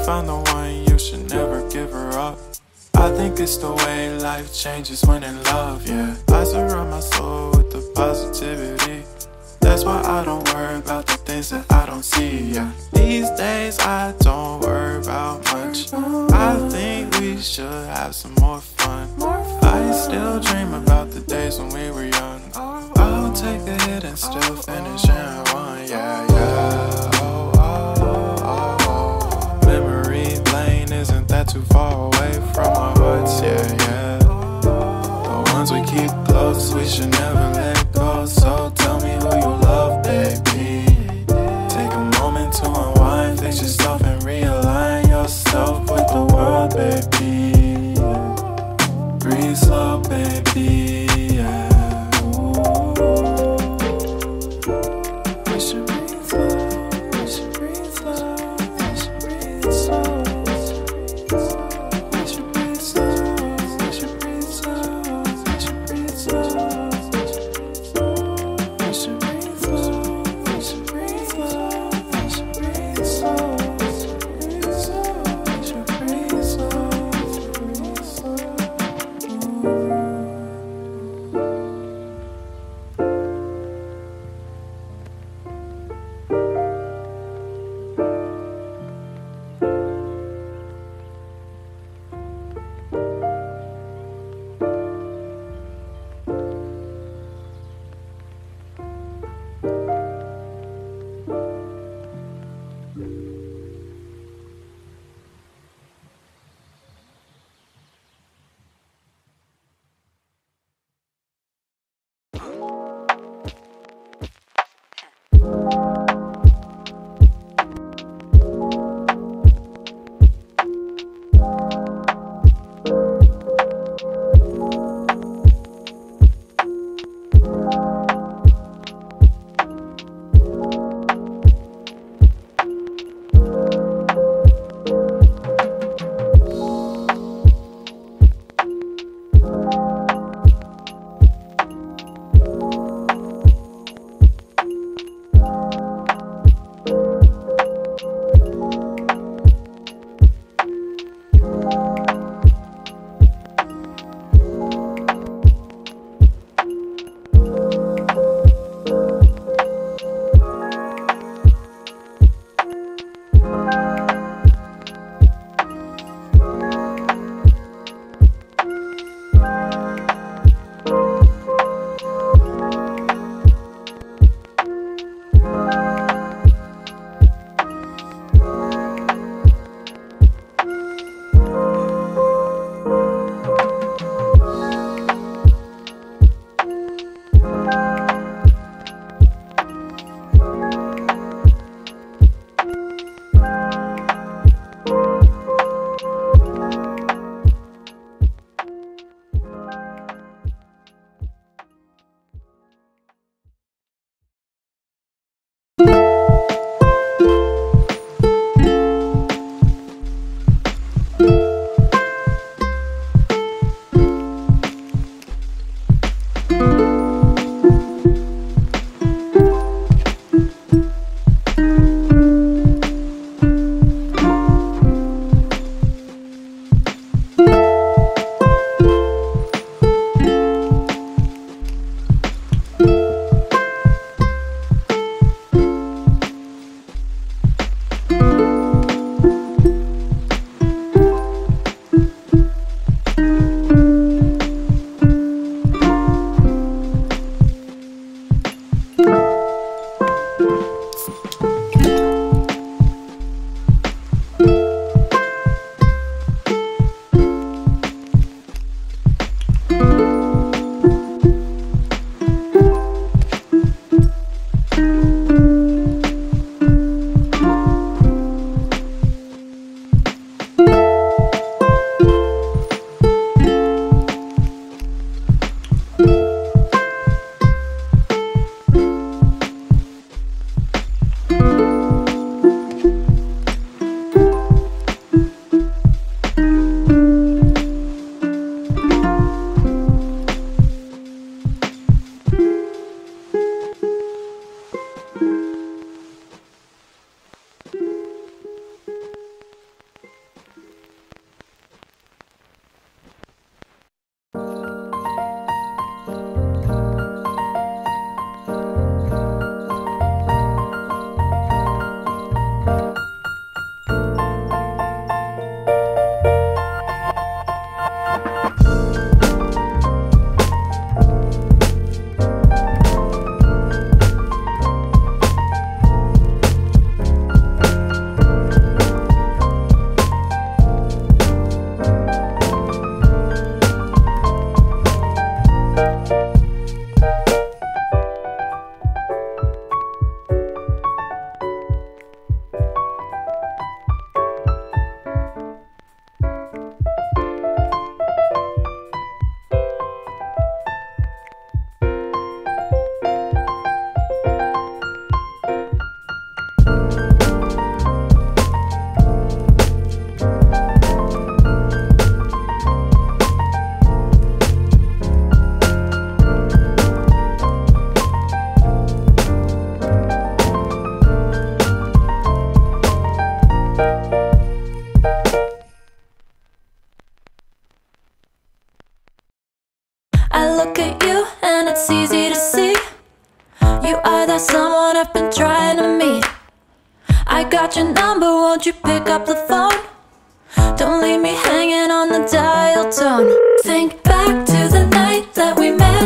find the one, you should never give her up. I think it's the way life changes when in love, yeah. I surround my soul with the positivity. That's why I don't worry about the things that I don't see, yeah. These days I don't worry about much. I think we should have some more fun. I still dream about the days when we were young. I'll take a hit and still finish and one, yeah, yeah. Oh, oh, oh, oh. Memory lane, isn't that too far away from our hearts, yeah, yeah. The ones we keep close, we should never let go. So tell me who you love, baby. Take a moment to unwind, fix yourself and realign yourself with the world, baby. Breathe slow, baby, yeah. We should breathe slow, we should breathe slow, we should breathe slow. We should breathe slow, we should breathe slow, we should breathe slow. look at you and it's easy to see you are that someone I've been trying to meet. I got your number, won't you pick up the phone? Don't leave me hanging on the dial tone. Think back to the night that we met,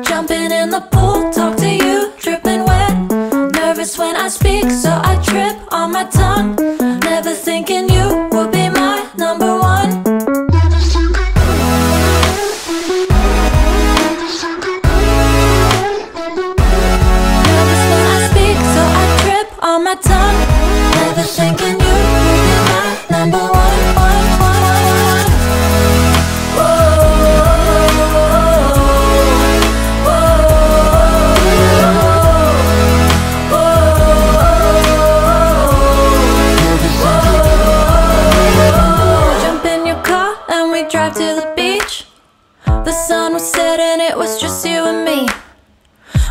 jumping in the pool, talk to you, dripping wet. Nervous when I speak, so I trip on my tongue. Never thinking you would be my number one. Nervous when I speak, so I trip on my tongue. Never thinking you would be my number one. Drive to the beach. The sun was setting, it was just you and me.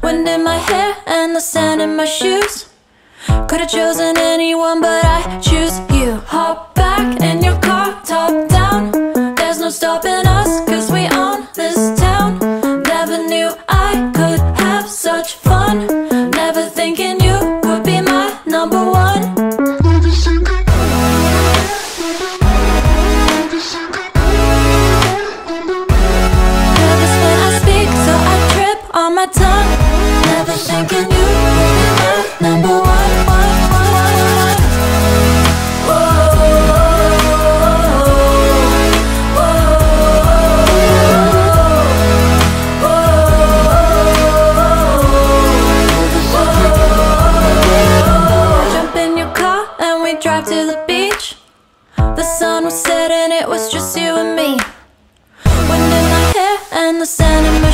Wind in my hair and the sand in my shoes. Could've chosen anyone, but I choose you. Hop back in your car, top down. There's no stopping us, cause we own this town. Never knew I could have such fun. Never thinking you would be my number one. On my tongue, never thinking you would be my number one. Jump in your car and we drive to the beach. The sun was setting, it was just you and me. Wind in my hair and the sand in my